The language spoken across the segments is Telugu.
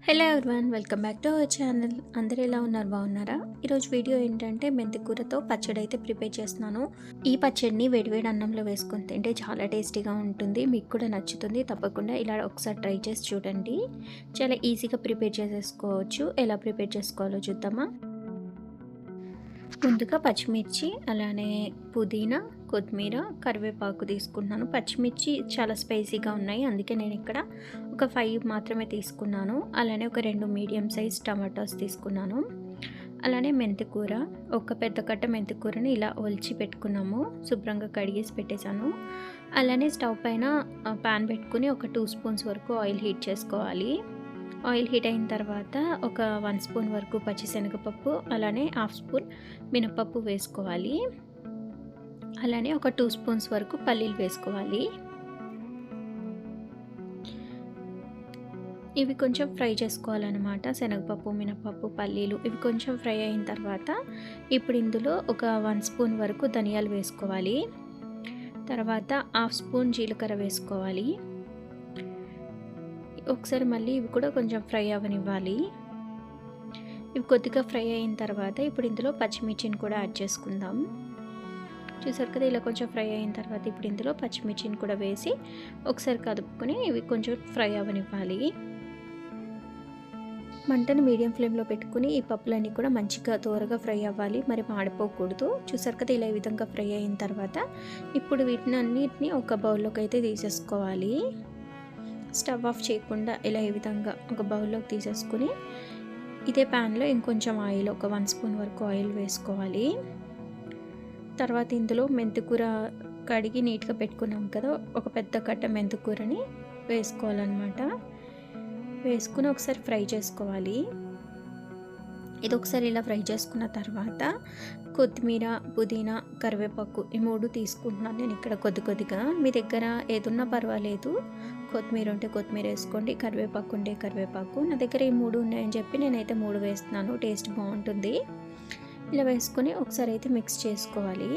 Hello everyone, welcome back to our channel. అందరూ ఎలా ఉన్నారు? బాగున్నారా? ఈరోజు వీడియో ఏంటంటే మెంతి కూరతో పచ్చడి అయితే ప్రిపేర్ చేస్తున్నాను. ఈ పచ్చడిని వేడివేడి అన్నంలో వేసుకొని తింటే చాలా టేస్టీగా ఉంటుంది. మీకు కూడా నచ్చుతుంది. తప్పకుండా ఇలా ఒకసారి ట్రై చేసి చూడండి. చాలా ఈజీగా ప్రిపేర్ చేసేసుకోవచ్చు. ఎలా ప్రిపేర్ చేసుకోవాలో చూద్దామా? ముందుగా పచ్చిమిర్చి, అలానే పుదీనా, కొత్తిమీర, కరివేపాకు తీసుకున్నాను. పచ్చిమిర్చి చాలా స్పైసీగా ఉన్నాయి, అందుకే నేను ఇక్కడ ఒక 5 మాత్రమే తీసుకున్నాను. అలానే ఒక 2 మీడియం సైజ్ టమాటాస్ తీసుకున్నాను. అలానే మెంతికూర, ఒక పెద్ద కట్ట మెంతికూరని ఇలా ఒలిచి పెట్టుకున్నాము. శుభ్రంగా కడిగేసి పెట్టేశాను. అలానే స్టవ్ పైన పాన్ పెట్టుకుని ఒక 2 స్పూన్స్ వరకు ఆయిల్ హీట్ చేసుకోవాలి. ఆయిల్ హీట్ అయిన తర్వాత ఒక 1 స్పూన్ వరకు పచ్చిశనగపప్పు, అలానే 1/2 స్పూన్ మినపప్పు వేసుకోవాలి. అలానే ఒక 2 స్పూన్స్ వరకు పల్లీలు వేసుకోవాలి. ఇవి కొంచెం ఫ్రై చేసుకోవాలన్నమాట. శనగపప్పు, మినపప్పు, పల్లీలు ఇవి కొంచెం ఫ్రై అయిన తర్వాత ఇప్పుడు ఇందులో ఒక 1 స్పూన్ వరకు ధనియాలు వేసుకోవాలి. తర్వాత 1/2 స్పూన్ జీలకర్ర వేసుకోవాలి. ఒకసారి మళ్ళీ ఇవి కూడా కొంచెం ఫ్రై అవ్వనివ్వాలి. ఇవి కొద్దిగా ఫ్రై అయిన తర్వాత ఇప్పుడు ఇందులో పచ్చిమిర్చిని కూడా యాడ్ చేసుకుందాం. చూసారు కదా, ఇలా కొంచెం ఫ్రై అయిన తర్వాత ఇప్పుడు ఇందులో పచ్చిమిర్చిని కూడా వేసి ఒకసారి కదుపుకొని ఇవి కొంచెం ఫ్రై అవ్వనివ్వాలి. మంటను మీడియం ఫ్లేమ్లో పెట్టుకుని ఈ పప్పులన్నీ కూడా మంచిగా త్వరగా ఫ్రై అవ్వాలి, మరి మాడిపోకూడదు. చూసారు కదా, ఇలా ఈ విధంగా ఫ్రై అయిన తర్వాత ఇప్పుడు వీటిని అన్నిటిని ఒక బౌల్లోకి అయితే తీసేసుకోవాలి. స్టవ్ ఆఫ్ చేయకుండా ఇలా ఈ విధంగా ఒక బౌల్లోకి తీసేసుకుని ఇదే ప్యాన్లో ఇంకొంచెం ఆయిల్, ఒక 1 స్పూన్ వరకు ఆయిల్ వేసుకోవాలి. తర్వాత ఇందులో మెంతికూర కడిగి నీట్గా పెట్టుకున్నాం కదా, ఒక పెద్ద కట్ట మెంతికూరని వేసుకోవాలన్నమాట. వేసుకుని ఒకసారి ఫ్రై చేసుకోవాలి. ఇది ఒకసారి ఇలా ఫ్రై చేసుకున్న తర్వాత కొత్తిమీర, పుదీనా, కరివేపాకు ఈ 3 తీసుకుంటున్నాను నేను ఇక్కడ కొద్దిగా. మీ దగ్గర ఏదున్నా పర్వాలేదు. కొత్తిమీర ఉంటే కొత్తిమీర వేసుకోండి, కరివేపాకు ఉంటే కరివేపాకు. నా దగ్గర ఈ 3 ఉన్నాయని చెప్పి నేనైతే 3 వేస్తున్నాను. టేస్ట్ బాగుంటుంది. ఇలా వేసుకొని ఒకసారి అయితే మిక్స్ చేసుకోవాలి.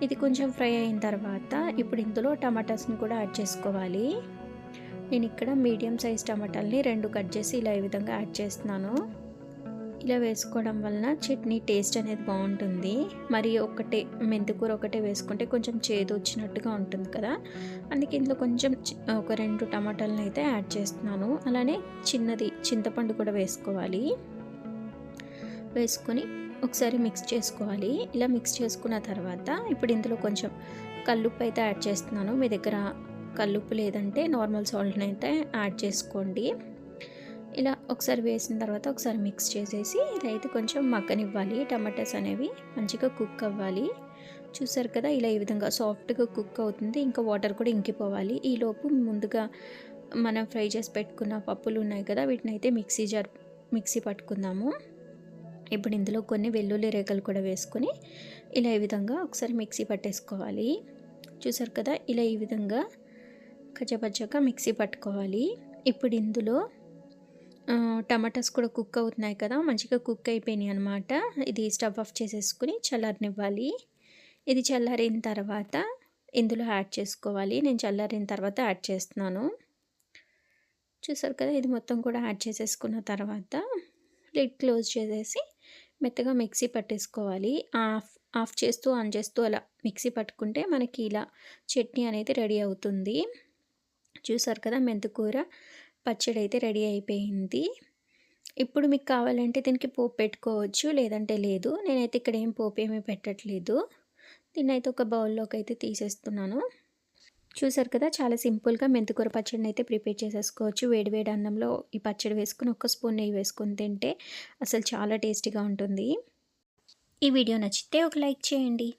ఇది కొంచెం ఫ్రై అయిన తర్వాత ఇప్పుడు ఇందులో టమాటాస్ని కూడా యాడ్ చేసుకోవాలి. నేను ఇక్కడ మీడియం సైజ్ టమాటాలని 2 కట్ చేసి ఇలా ఈ విధంగా యాడ్ చేస్తున్నాను. ఇలా వేసుకోవడం వలన చట్నీ టేస్ట్ అనేది బాగుంటుంది. మరి ఒకటే మెంతికూర ఒకటే వేసుకుంటే కొంచెం చేదు వచ్చినట్టుగా ఉంటుంది కదా, అందుకే ఇందులో కొంచెం ఒక 2 టమాటాలను అయితే యాడ్ చేస్తున్నాను. అలానే చిన్నది చింతపండు కూడా వేసుకోవాలి. వేసుకొని ఒకసారి మిక్స్ చేసుకోవాలి. ఇలా మిక్స్ చేసుకున్న తర్వాత ఇప్పుడు ఇందులో కొంచెం కల్లుప్పు అయితే యాడ్ చేస్తున్నాను. మీ దగ్గర కల్లుప్పు లేదంటే నార్మల్ సాల్ట్ని అయితే యాడ్ చేసుకోండి. ఇలా ఒకసారి వేసిన తర్వాత ఒకసారి మిక్స్ చేసేసి ఇదైతే కొంచెం మగ్గనివ్వాలి. టమాటాస్ అనేవి మంచిగా కుక్ అవ్వాలి. చూసారు కదా, ఇలా ఈ విధంగా సాఫ్ట్గా కుక్ అవుతుంది. ఇంకా వాటర్ కూడా ఇంకిపోవాలి. ఈలోపు ముందుగా మనం ఫ్రై చేసి పెట్టుకున్న పప్పులు ఉన్నాయి కదా, వీటిని అయితే మిక్సీ పట్టుకుందాము. ఇప్పుడు ఇందులో కొన్ని వెల్లుల్లి రేఖలు కూడా వేసుకొని ఇలా ఈ విధంగా ఒకసారి మిక్సీ పట్టేసుకోవాలి. చూసారు కదా, ఇలా ఈ విధంగా కచ్చపచ్చగా మిక్సీ పట్టుకోవాలి. ఇప్పుడు ఇందులో టమాటాస్ కూడా కుక్ అవుతున్నాయి కదా, మంచిగా కుక్ అయిపోయినాయి అనమాట. ఇది స్టవ్ ఆఫ్ చేసేసుకుని చల్లారనివ్వాలి. ఇది చల్లారిన తర్వాత ఇందులో యాడ్ చేసుకోవాలి. నేను చల్లారిన తర్వాత యాడ్ చేస్తున్నాను. చూసారు కదా, ఇది మొత్తం కూడా యాడ్ చేసేసుకున్న తర్వాత లిడ్ క్లోజ్ చేసేసి మెత్తగా మిక్సీ పట్టేసుకోవాలి. ఆఫ్ చేస్తూ ఆన్ చేస్తూ అలా మిక్సీ పట్టుకుంటే మనకి ఇలా చట్నీ అనేది రెడీ అవుతుంది. చూసారు కదా, మెంతికూర పచ్చడి అయితే రెడీ అయిపోయింది. ఇప్పుడు మీకు కావాలంటే దీనికి పోపు పెట్టుకోవచ్చు, లేదంటే లేదు. నేనైతే ఇక్కడ ఏం పోపు ఏమీ పెట్టట్లేదు. దీన్ని అయితే ఒక బౌల్లోకి అయితే తీసేస్తున్నాను. చూసారు కదా, చాలా సింపుల్గా మెంతికూర పచ్చడిని అయితే ప్రిపేర్ చేసేసుకోవచ్చు. వేడివేడి అన్నంలో ఈ పచ్చడి వేసుకుని 1 స్పూన్ నెయ్యి వేసుకొని తింటే అసలు చాలా టేస్టీగా ఉంటుంది. ఈ వీడియో నచ్చితే ఒక లైక్ చేయండి.